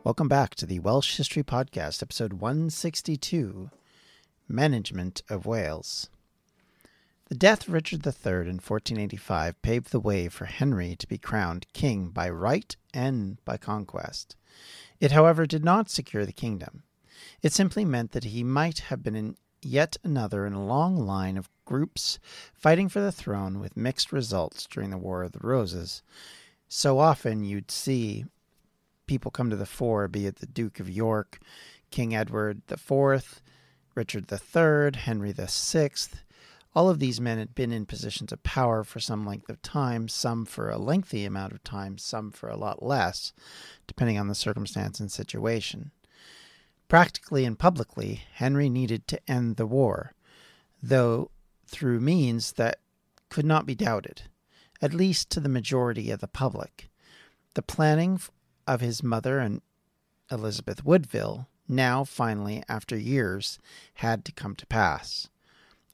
Welcome back to the Welsh History Podcast, episode 162, Management of Wales. The death of Richard III in 1485 paved the way for Henry to be crowned king by right and by conquest. It, however, did not secure the kingdom. It simply meant that he might have been yet another in a long line of groups fighting for the throne with mixed results during the War of the Roses. So often you'd see people come to the fore, be it the Duke of York, King Edward IV, Richard III, Henry VI. All of these men had been in positions of power for some length of time, some for a lengthy amount of time, some for a lot less, depending on the circumstance and situation. Practically and publicly, Henry needed to end the war, though through means that could not be doubted, at least to the majority of the public. The planning of his mother and Elizabeth Woodville, now finally, after years, had to come to pass.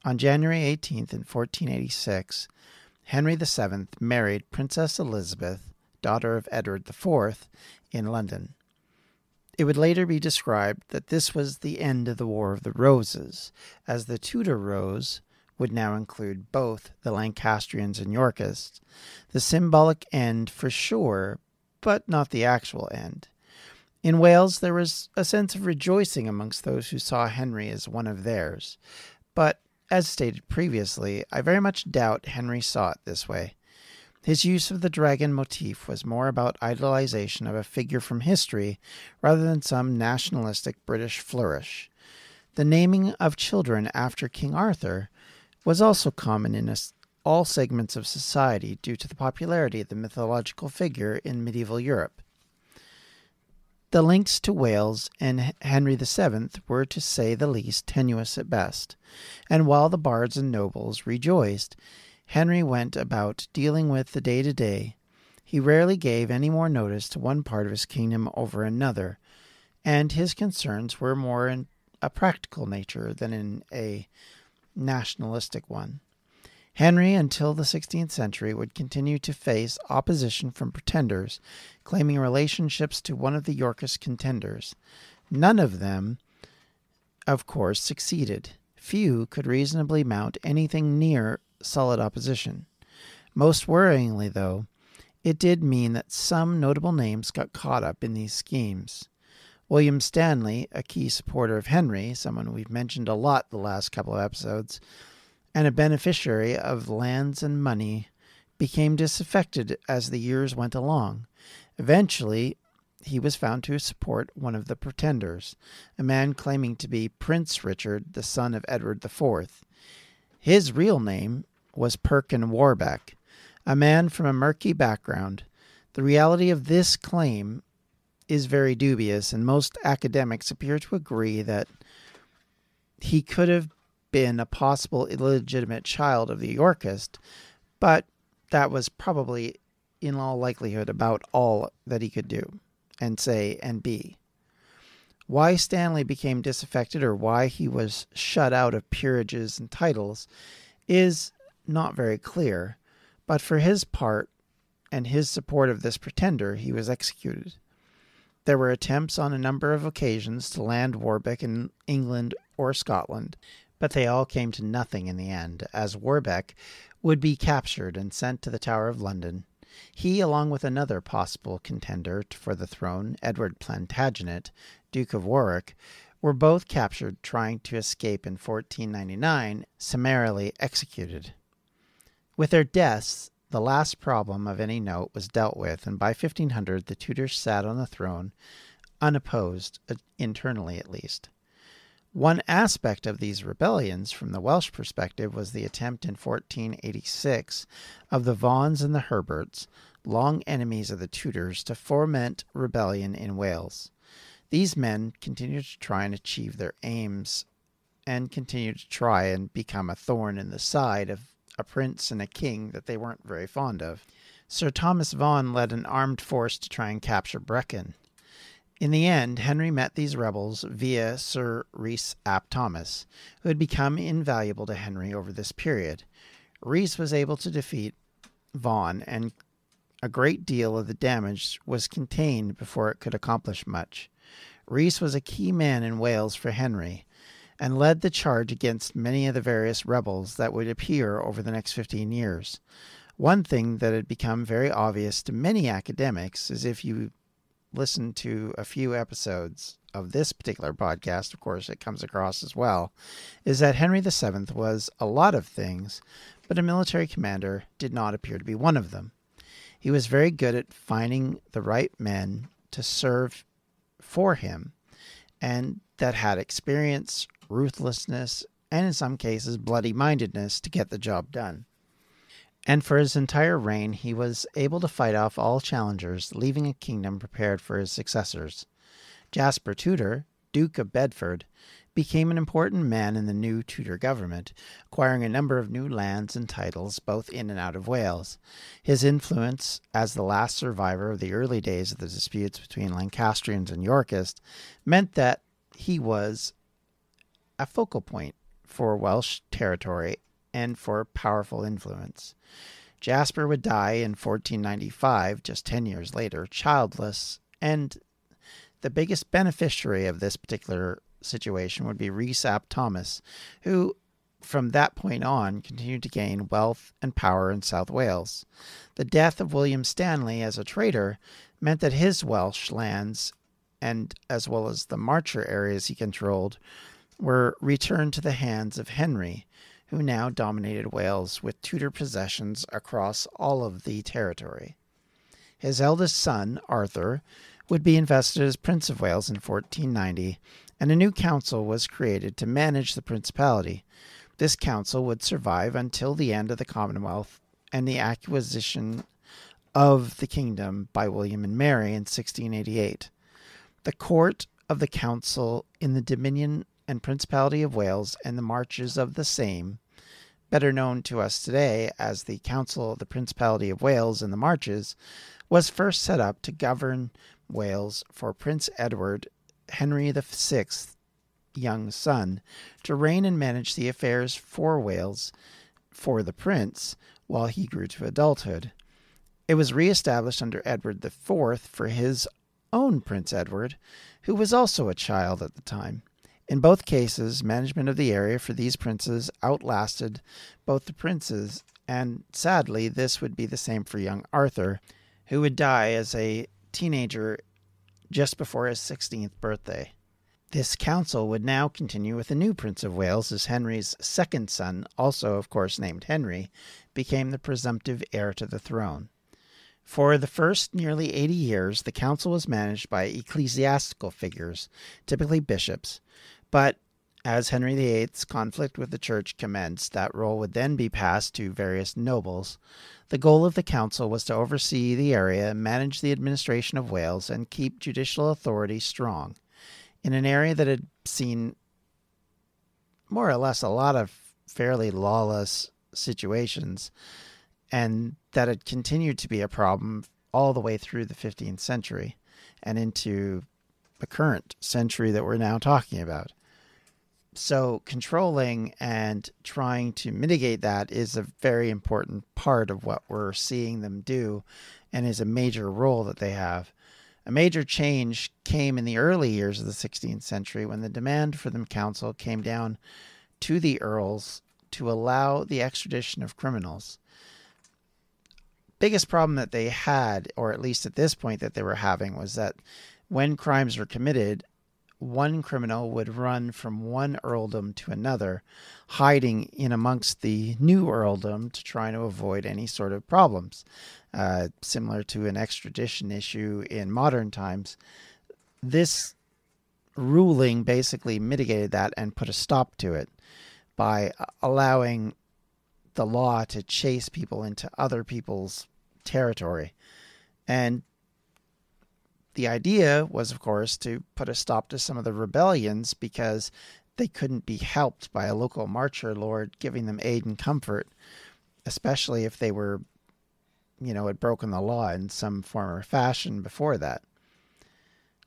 On January 18th in 1486, Henry VII married Princess Elizabeth, daughter of Edward IV, in London. It would later be described that this was the end of the War of the Roses, as the Tudor Rose would now include both the Lancastrians and Yorkists, the symbolic end for sure, but not the actual end. In Wales, there was a sense of rejoicing amongst those who saw Henry as one of theirs. But, as stated previously, I very much doubt Henry saw it this way. His use of the dragon motif was more about idolization of a figure from history rather than some nationalistic British flourish. The naming of children after King Arthur was also common in all segments of society due to the popularity of the mythological figure in medieval Europe. The links to Wales and Henry VII were, to say the least, tenuous at best, and while the bards and nobles rejoiced, Henry went about dealing with the day-to-day. He rarely gave any more notice to one part of his kingdom over another, and his concerns were more in a practical nature than in a nationalistic one. Henry, until the 16th century, would continue to face opposition from pretenders, claiming relationships to one of the Yorkist contenders. None of them, of course, succeeded. Few could reasonably mount anything near solid opposition. Most worryingly, though, it did mean that some notable names got caught up in these schemes. William Stanley, a key supporter of Henry, someone we've mentioned a lot the last couple of episodes, and a beneficiary of lands and money, became disaffected as the years went along. Eventually, he was found to support one of the pretenders, a man claiming to be Prince Richard, the son of Edward IV. His real name was Perkin Warbeck, a man from a murky background. The reality of this claim is very dubious, and most academics appear to agree that he could have been a possible illegitimate child of the Yorkist, but that was probably in all likelihood about all that he could do and say and be. Why Stanley became disaffected or why he was shut out of peerages and titles is not very clear, but for his part and his support of this pretender, he was executed. There were attempts on a number of occasions to land Warbeck in England or Scotland, but they all came to nothing in the end, as Warbeck would be captured and sent to the Tower of London. He, along with another possible contender for the throne, Edward Plantagenet, Duke of Warwick, were both captured trying to escape in 1499, summarily executed. With their deaths, the last problem of any note was dealt with, and by 1500 the Tudors sat on the throne, unopposed, internally at least. One aspect of these rebellions, from the Welsh perspective, was the attempt in 1486 of the Vaughans and the Herberts, long enemies of the Tudors, to foment rebellion in Wales. These men continued to try and achieve their aims, and continued to try and become a thorn in the side of a prince and a king that they weren't very fond of. Sir Thomas Vaughan led an armed force to try and capture Brecon. In the end, Henry met these rebels via Sir Rhys ap Thomas, who had become invaluable to Henry over this period. Rhys was able to defeat Vaughan and a great deal of the damage was contained before it could accomplish much. Rhys was a key man in Wales for Henry, and led the charge against many of the various rebels that would appear over the next 15 years. One thing that had become very obvious to many academics is, if you listen to a few episodes of this particular podcast, of course it comes across as well, is that Henry VII was a lot of things, but a military commander did not appear to be one of them. He was very good at finding the right men to serve for him, and that had experience, ruthlessness, and in some cases bloody-mindedness to get the job done. And for his entire reign, he was able to fight off all challengers, leaving a kingdom prepared for his successors. Jasper Tudor, Duke of Bedford, became an important man in the new Tudor government, acquiring a number of new lands and titles both in and out of Wales. His influence, as the last survivor of the early days of the disputes between Lancastrians and Yorkists, meant that he was a focal point for Welsh territory and for powerful influence. Jasper would die in 1495, just 10 years later, childless, and the biggest beneficiary of this particular situation would be Rhys ap Thomas, who from that point on continued to gain wealth and power in South Wales. The death of William Stanley as a traitor meant that his Welsh lands, and as well as the Marcher areas he controlled, were returned to the hands of Henry, who now dominated Wales with Tudor possessions across all of the territory. His eldest son, Arthur, would be invested as Prince of Wales in 1490, and a new council was created to manage the Principality. This council would survive until the end of the Commonwealth and the acquisition of the kingdom by William and Mary in 1688. The court of the council in the Dominion and Principality of Wales and the Marches of the same, better known to us today as the Council of the Principality of Wales and the Marches, was first set up to govern Wales for Prince Edward, Henry VI, young son, to reign and manage the affairs for Wales for the prince while he grew to adulthood. It was re-established under Edward IV for his own Prince Edward, who was also a child at the time. In both cases, management of the area for these princes outlasted both the princes, and sadly, this would be the same for young Arthur, who would die as a teenager just before his 16th birthday. This council would now continue with a new Prince of Wales, as Henry's second son, also of course named Henry, became the presumptive heir to the throne. For the first nearly 80 years, the council was managed by ecclesiastical figures, typically bishops, but as Henry VIII's conflict with the church commenced, that role would then be passed to various nobles. The goal of the council was to oversee the area, manage the administration of Wales, and keep judicial authority strong. In an area that had seen more or less a lot of fairly lawless situations, and that had continued to be a problem all the way through the 15th century and into the current century that we're now talking about. So controlling and trying to mitigate that is a very important part of what we're seeing them do, and is a major role that they have. A major change came in the early years of the 16th century when the demand for the council came down to the earls to allow the extradition of criminals. Biggest problem that they had, or at least at this point that they were having, was that when crimes were committed, one criminal would run from one earldom to another, hiding in amongst the new earldom to try to avoid any sort of problems. Similar to an extradition issue in modern times, this ruling basically mitigated that and put a stop to it by allowing the law to chase people into other people's territory. And the idea was, of course, to put a stop to some of the rebellions because they couldn't be helped by a local marcher lord giving them aid and comfort, especially if they were, had broken the law in some form or fashion before that.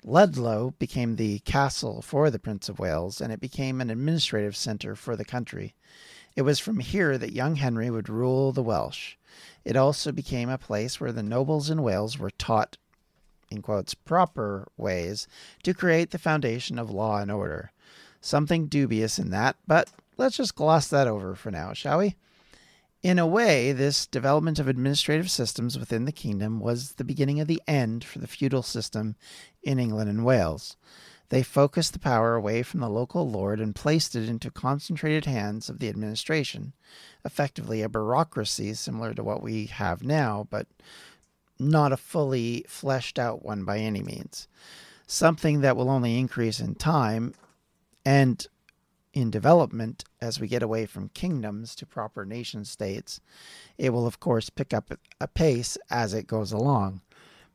Ludlow became the castle for the Prince of Wales, and it became an administrative center for the country. It was from here that young Henry would rule the Welsh. It also became a place where the nobles in Wales were taught, in quotes, proper ways to create the foundation of law and order. Something dubious in that, but let's just gloss that over for now, shall we? In a way, this development of administrative systems within the kingdom was the beginning of the end for the feudal system in England and Wales. They focused the power away from the local lord and placed it into concentrated hands of the administration, effectively a bureaucracy similar to what we have now, but not a fully fleshed out one by any means. Something that will only increase in time and in development as we get away from kingdoms to proper nation states. It will, of course, pick up a pace as it goes along.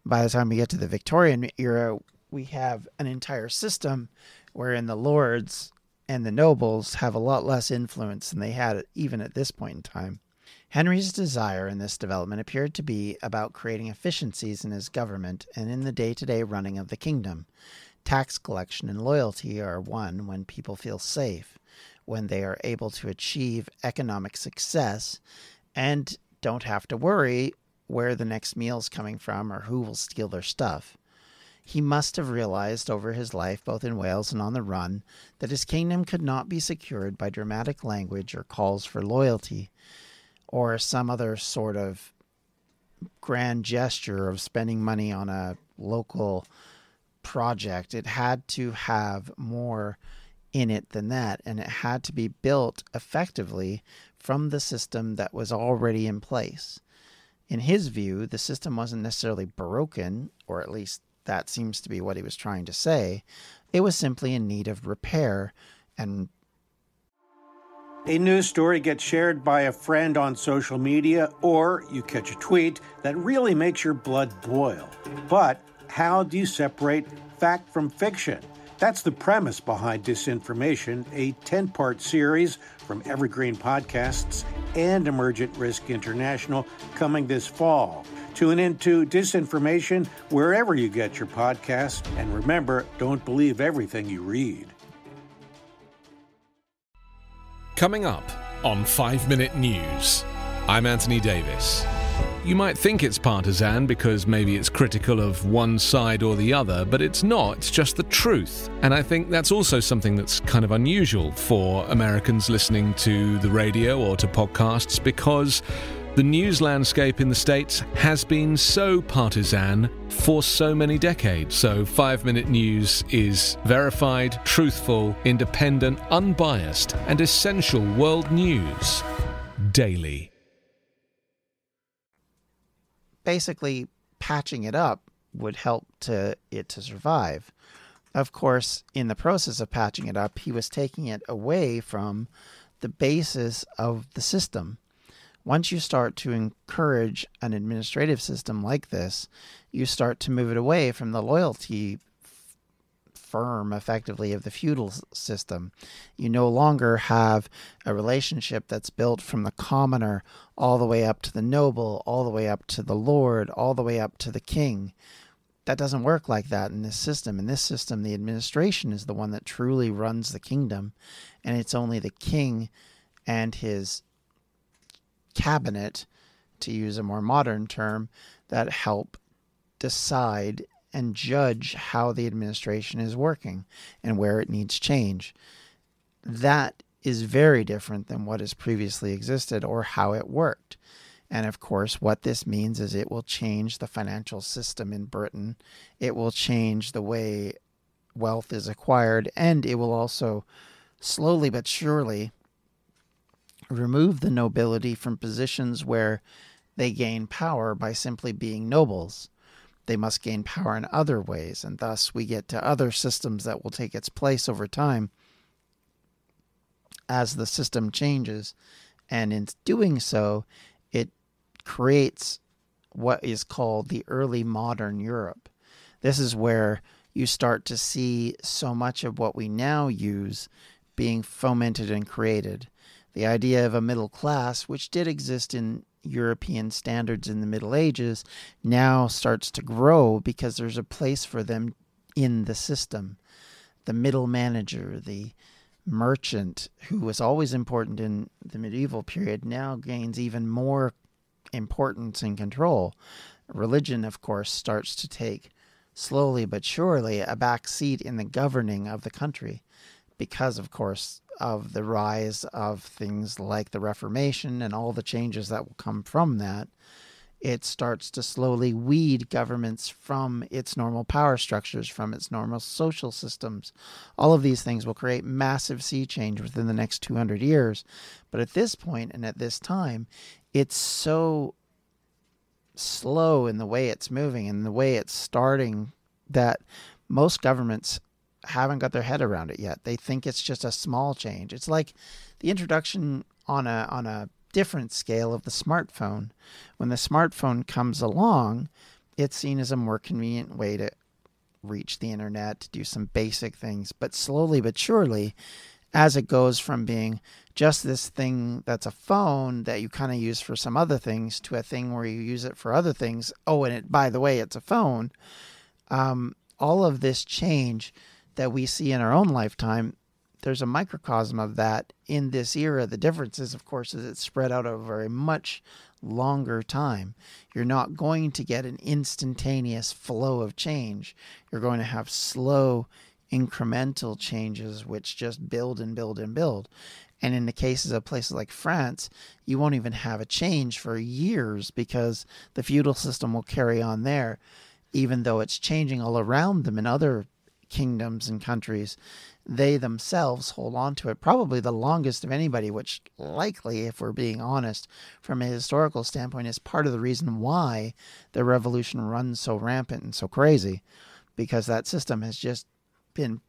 By the time we get to the Victorian era, we have an entire system wherein the lords and the nobles have a lot less influence than they had even at this point in time. Henry's desire in this development appeared to be about creating efficiencies in his government and in the day-to-day running of the kingdom. Tax collection and loyalty are won when people feel safe, when they are able to achieve economic success and don't have to worry where the next meal's coming from or who will steal their stuff. He must have realized over his life, both in Wales and on the run, that his kingdom could not be secured by dramatic language or calls for loyalty, or some other sort of grand gesture of spending money on a local project. It had to have more in it than that, and it had to be built effectively from the system that was already in place. In his view, the system wasn't necessarily broken, or at least that seems to be what he was trying to say. It was simply in need of repair. And a news story gets shared by a friend on social media, or you catch a tweet that really makes your blood boil. But how do you separate fact from fiction? That's the premise behind Disinformation, a 10-part series from Evergreen Podcasts and Emergent Risk International coming this fall. Tune into Disinformation wherever you get your podcasts. And remember, don't believe everything you read. Coming up on 5 Minute News, I'm Anthony Davis. You might think it's partisan because maybe it's critical of one side or the other, but it's not. It's just the truth. And I think that's also something that's kind of unusual for Americans listening to the radio or to podcasts, because the news landscape in the States has been so partisan for so many decades. So 5 Minute News is verified, truthful, independent, unbiased, and essential world news daily. basically patching it up would help it to survive. Of course, in the process of patching it up, he was taking it away from the basis of the system. Once you start to encourage an administrative system like this, you start to move it away from the loyalty firm, effectively, of the feudal system. You no longer have a relationship that's built from the commoner all the way up to the noble, all the way up to the lord, all the way up to the king. That doesn't work like that in this system. In this system, the administration is the one that truly runs the kingdom, and it's only the king and his cabinet, to use a more modern term, that help decide and judge how the administration is working and where it needs change. That is very different than what has previously existed or how it worked. And of course, what this means is it will change the financial system in Britain. It will change the way wealth is acquired, and it will also slowly but surely remove the nobility from positions where they gain power by simply being nobles. They must gain power in other ways, and thus we get to other systems that will take its place over time as the system changes. And in doing so, it creates what is called the early modern Europe. This is where you start to see so much of what we now use being fomented and created. The idea of a middle class, which did exist in European standards in the Middle Ages, now starts to grow because there's a place for them in the system. The middle manager, the merchant who was always important in the medieval period now gains even more importance and control. Religion, of course, starts to take slowly but surely a back seat in the governing of the country because, of course, of the rise of things like the Reformation and all the changes that will come from that. It starts to slowly weed governments from its normal power structures, from its normal social systems. All of these things will create massive sea change within the next 200 years. But at this point and at this time, it's so slow in the way it's moving and the way it's starting that most governments haven't got their head around it yet. They think it's just a small change. It's like the introduction on a different scale of the smartphone. When the smartphone comes along, it's seen as a more convenient way to reach the internet, to do some basic things. But slowly but surely, as it goes from being just this thing that's a phone that you kind of use for some other things to a thing where you use it for other things. Oh, and by the way, it's a phone. All of this change that we see in our own lifetime, there's a microcosm of that in this era. The difference is, of course, is it's spread out over a much longer time. You're not going to get an instantaneous flow of change. You're going to have slow, incremental changes which just build and build and build. And in the cases of places like France, you won't even have a change for years because the feudal system will carry on there, even though it's changing all around them in other kingdoms and countries. They themselves hold on to it probably the longest of anybody, which likely, if we're being honest, from a historical standpoint, is part of the reason why the revolution runs so rampant and so crazy, because that system has just been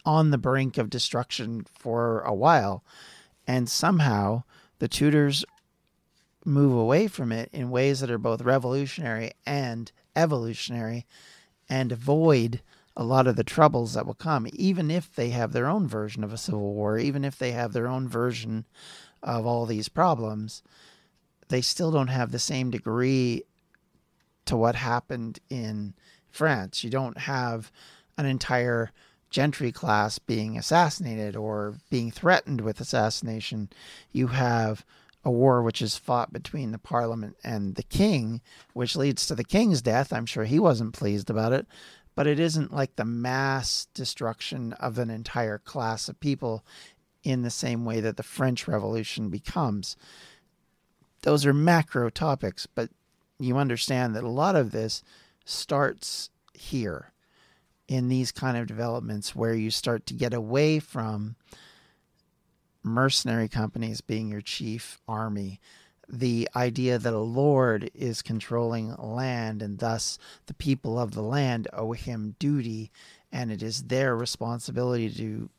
on the brink of destruction for a while. And somehow the Tudors move away from it in ways that are both revolutionary and evolutionary and avoid a lot of the troubles that will come, even if they have their own version of a civil war, even if they have their own version of all these problems, they still don't have the same degree to what happened in France. You don't have an entire gentry class being assassinated or being threatened with assassination. You have a war which is fought between the parliament and the king, which leads to the king's death. I'm sure he wasn't pleased about it, but it isn't like the mass destruction of an entire class of people in the same way that the French Revolution becomes. Those are macro topics, but you understand that a lot of this starts here in these kind of developments where you start to get away from mercenary companies being your chief army, the idea that a lord is controlling land and thus the people of the land owe him duty and it is their responsibility to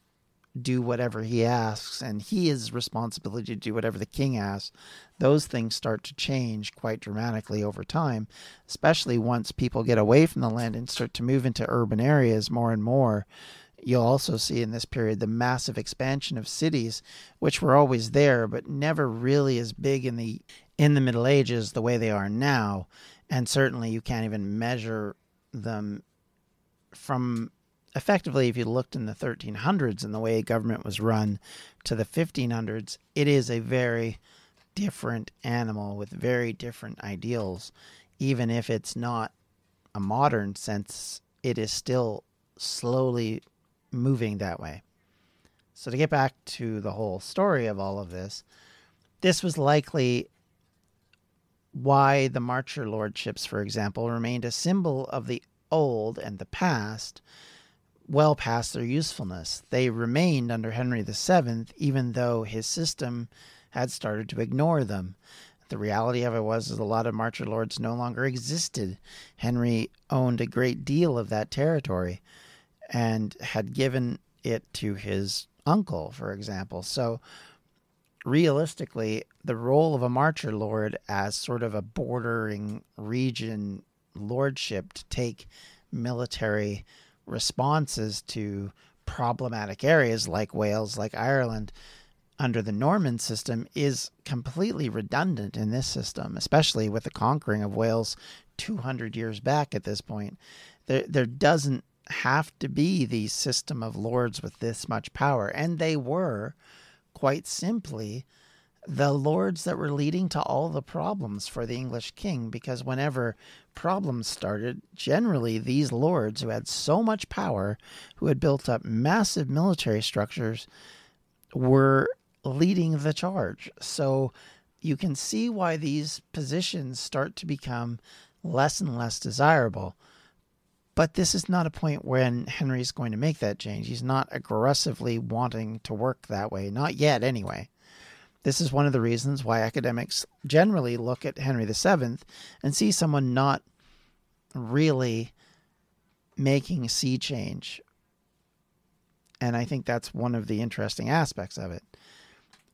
do whatever he asks and he is responsibility to do whatever the king asks. Those things start to change quite dramatically over time, especially once people get away from the land and start to move into urban areas more and more. You'll also see in this period the massive expansion of cities, which were always there, but never really as big in the Middle Ages the way they are now. And certainly you can't even measure them from effectively, if you looked in the 1300s and the way government was run to the 1500s, it is a very different animal with very different ideals. Even if it's not a modern sense, it is still slowly moving that way. So to get back to the whole story of all of this, this was likely why the Marcher lordships, for example, remained a symbol of the old and the past, well past their usefulness. They remained under Henry VII, even though his system had started to ignore them. The reality of it was that a lot of Marcher lords no longer existed. Henry owned a great deal of that territory and had given it to his uncle, for example. So realistically, the role of a Marcher lord as sort of a bordering region lordship to take military responses to problematic areas like Wales, like Ireland, under the Norman system is completely redundant in this system, especially with the conquering of Wales 200 years back at this point. There doesn't have to be the system of lords with this much power. And they were, quite simply, the lords that were leading to all the problems for the English king, because whenever problems started, generally these lords who had so much power, who had built up massive military structures, were leading the charge. So you can see why these positions start to become less and less desirable. But this is not a point when Henry's going to make that change. He's not aggressively wanting to work that way. Not yet, anyway. This is one of the reasons why academics generally look at Henry VII and see someone not really making a sea change. And I think that's one of the interesting aspects of it.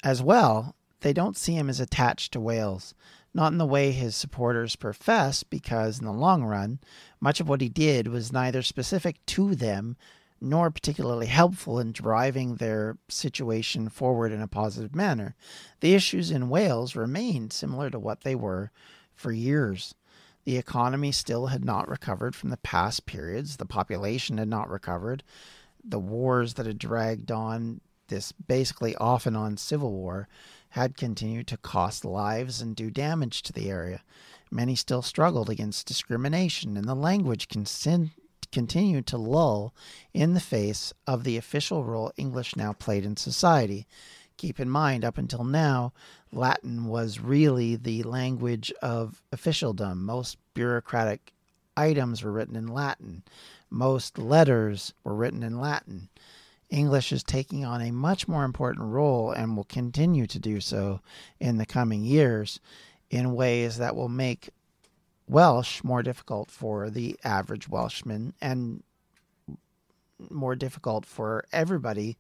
As well, they don't see him as attached to Wales, not in the way his supporters profess, because in the long run, much of what he did was neither specific to them nor particularly helpful in driving their situation forward in a positive manner. The issues in Wales remained similar to what they were for years. The economy still had not recovered from the past periods. The population had not recovered. The wars that had dragged on, this basically off and on civil war, had continued to cost lives and do damage to the area. Many still struggled against discrimination, and the language continued to lull in the face of the official role English now played in society. Keep in mind, up until now, Latin was really the language of officialdom. Most bureaucratic items were written in Latin. Most letters were written in Latin. English is taking on a much more important role and will continue to do so in the coming years in ways that will make Welsh more difficult for the average Welshman and more difficult for everybody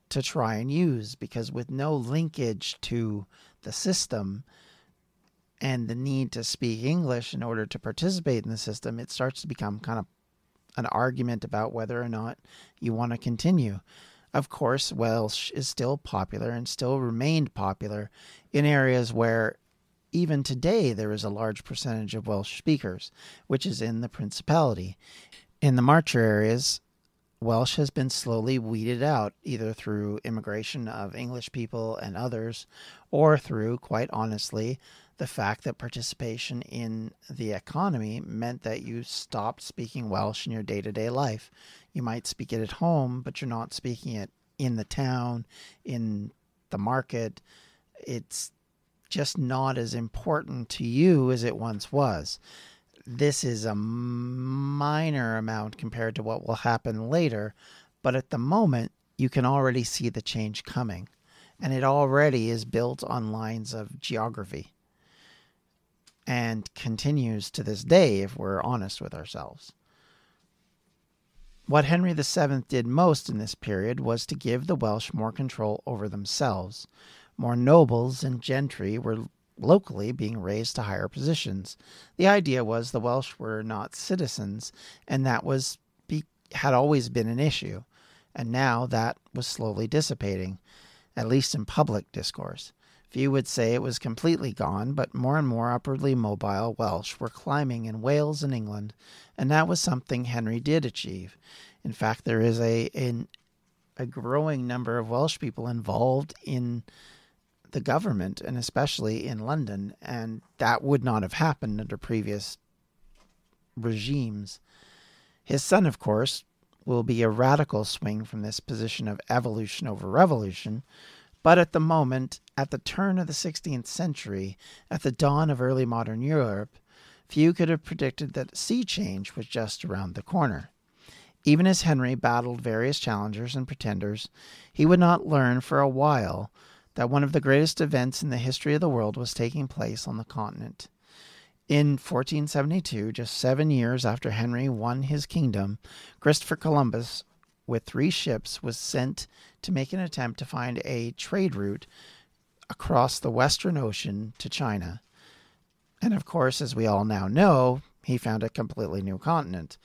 to try and use, because with no linkage to the system and the need to speak English in order to participate in the system, it starts to become kind of an argument about whether or not you want to continue. Of course, Welsh is still popular and still remained popular in areas where even today there is a large percentage of Welsh speakers, which is in the Principality. In the Marcher areas, Welsh has been slowly weeded out, either through immigration of English people and others, or through, quite honestly, the fact that participation in the economy meant that you stopped speaking Welsh in your day-to-day life. You might speak it at home, but you're not speaking it in the town, in the market. It's just not as important to you as it once was. This is a minor amount compared to what will happen later, but at the moment, you can already see the change coming, and it already is built on lines of geography and continues to this day if we're honest with ourselves. What Henry VII did most in this period was to give the Welsh more control over themselves. More nobles and gentry were locally being raised to higher positions. The idea was the Welsh were not citizens, and that had always been an issue, and now that was slowly dissipating, at least in public discourse. Few would say it was completely gone, but more and more upwardly mobile Welsh were climbing in Wales and England, and that was something Henry did achieve. In fact, there is a growing number of Welsh people involved in the government, and especially in London, and that would not have happened under previous regimes. His son, of course, will be a radical swing from this position of evolution over revolution, but at the moment, at the turn of the 16th century, at the dawn of early modern Europe, few could have predicted that sea change was just around the corner. Even as Henry battled various challengers and pretenders, he would not learn for a while that one of the greatest events in the history of the world was taking place on the continent. In 1472, just 7 years after Henry won his kingdom, Christopher Columbus, with 3 ships, was sent to make an attempt to find a trade route across the Western Ocean to China. And of course, as we all now know, he found a completely new continent.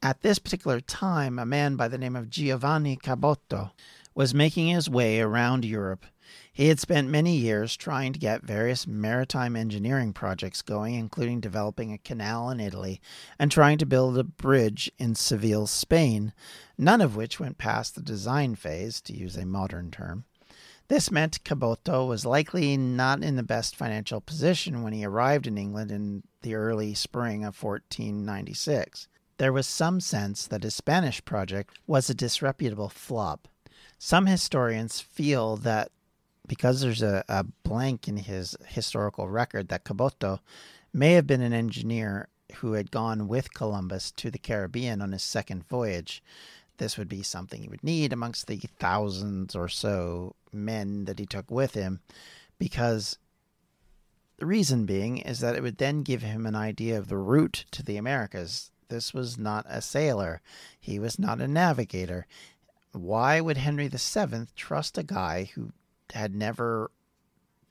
At this particular time, a man by the name of Giovanni Caboto was making his way around Europe. He had spent many years trying to get various maritime engineering projects going, including developing a canal in Italy and trying to build a bridge in Seville, Spain, none of which went past the design phase, to use a modern term. This meant Caboto was likely not in the best financial position when he arrived in England in the early spring of 1496. There was some sense that his Spanish project was a disreputable flop. Some historians feel that because there's a blank in his historical record, that Caboto may have been an engineer who had gone with Columbus to the Caribbean on his second voyage. This would be something he would need amongst the thousands or so men that he took with him, because the reason being is that it would then give him an idea of the route to the Americas. This was not a sailor. He was not a navigator. Why would Henry VII trust a guy who had never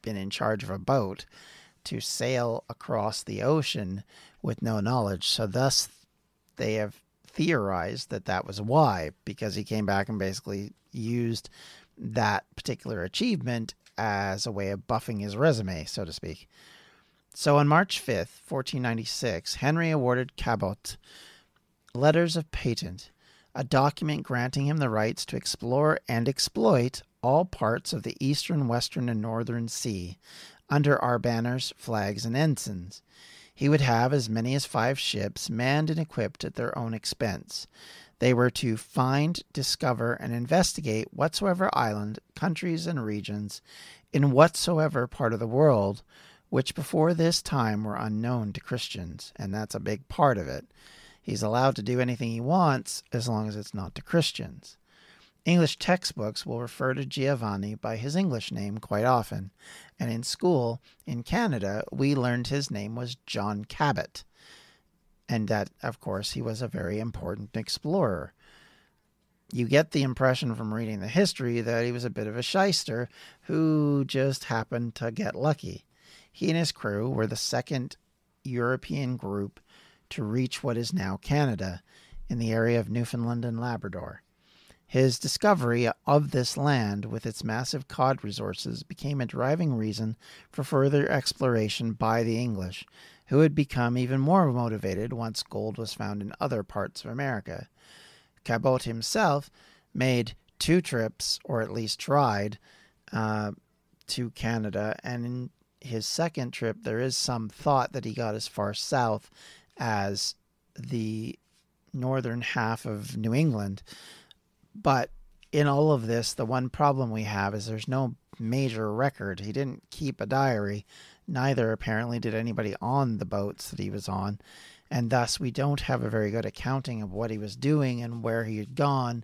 been in charge of a boat to sail across the ocean with no knowledge? So thus they have theorized that that was why, because he came back and basically used that particular achievement as a way of buffing his resume, so to speak. So on March 5th, 1496, Henry awarded Cabot letters of patent, a document granting him the rights to explore and exploit all parts of the eastern, western, and northern sea under our banners, flags, and ensigns. He would have as many as 5 ships manned and equipped at their own expense. They were to find, discover, and investigate whatsoever island, countries, and regions in whatsoever part of the world which before this time were unknown to Christians, and that's a big part of it. He's allowed to do anything he wants as long as it's not to Christians. English textbooks will refer to Giovanni by his English name quite often, and in school in Canada we learned his name was John Cabot, and that, of course, he was a very important explorer. You get the impression from reading the history that he was a bit of a shyster who just happened to get lucky. He and his crew were the second European group to reach what is now Canada, in the area of Newfoundland and Labrador. His discovery of this land with its massive cod resources became a driving reason for further exploration by the English, who had become even more motivated once gold was found in other parts of America. Cabot himself made 2 trips, or at least tried, to Canada, and in his second trip there is some thought that he got as far south as the northern half of New England. But in all of this, the one problem we have is there's no major record. He didn't keep a diary. Neither, apparently, did anybody on the boats that he was on. And thus, we don't have a very good accounting of what he was doing and where he had gone.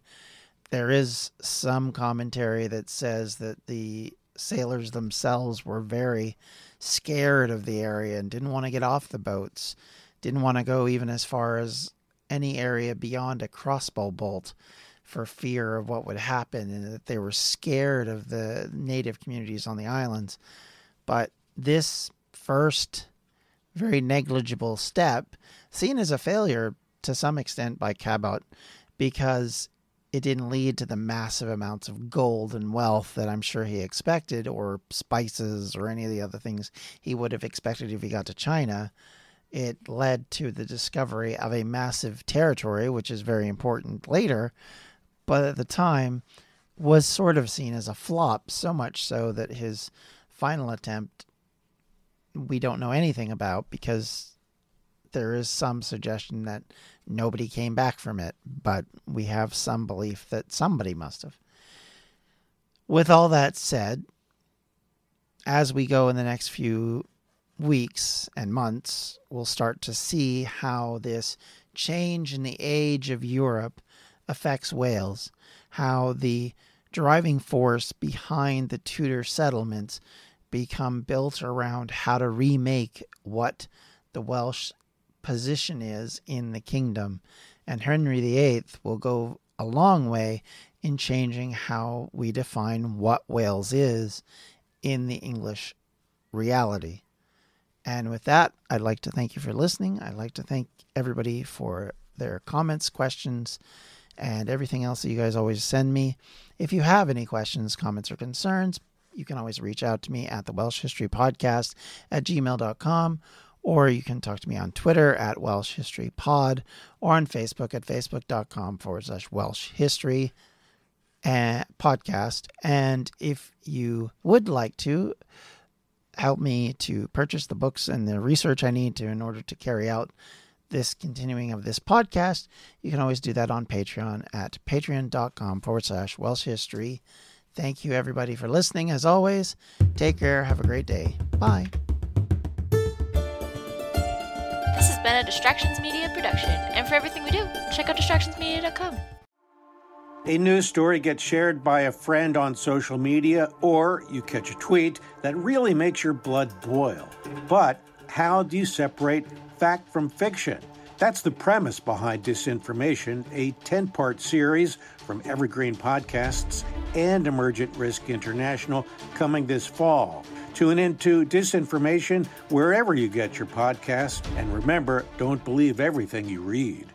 There is some commentary that says that the sailors themselves were very scared of the area and didn't want to get off the boats, didn't want to go even as far as any area beyond a crossbow bolt for fear of what would happen, and that they were scared of the native communities on the islands. But this first very negligible step, seen as a failure to some extent by Cabot, because it didn't lead to the massive amounts of gold and wealth that I'm sure he expected, or spices, or any of the other things he would have expected if he got to China. It led to the discovery of a massive territory, which is very important later, but at the time was sort of seen as a flop, so much so that his final attempt we don't know anything about, because there is some suggestion that nobody came back from it, but we have some belief that somebody must have. With all that said, as we go in the next few weeks and months, we'll start to see how this change in the age of Europe affects Wales, how the driving force behind the Tudor settlements become built around how to remake what the Welsh position is in the kingdom. And Henry VIII will go a long way in changing how we define what Wales is in the English reality. And with that, I'd like to thank you for listening. I'd like to thank everybody for their comments, questions, and everything else that you guys always send me. If you have any questions, comments, or concerns, you can always reach out to me at the Welsh History Podcast at gmail.com, or you can talk to me on Twitter at Welsh History Pod, or on Facebook at facebook.com/Welsh History Podcast. And if you would like to help me to purchase the books and the research I need to in order to carry out this continuing of this podcast, you can always do that on Patreon at patreon.com/Welsh History. Thank you, everybody, for listening. As always, take care. Have a great day. Bye. This has been a Distractions Media production, and for everything we do, check out distractionsmedia.com. A news story gets shared by a friend on social media, or you catch a tweet that really makes your blood boil. But how do you separate fact from fiction? That's the premise behind Disinformation, a 10-part series from Evergreen Podcasts and Emergent Risk International, coming this fall. Tune into Disinformation wherever you get your podcasts, and remember, don't believe everything you read.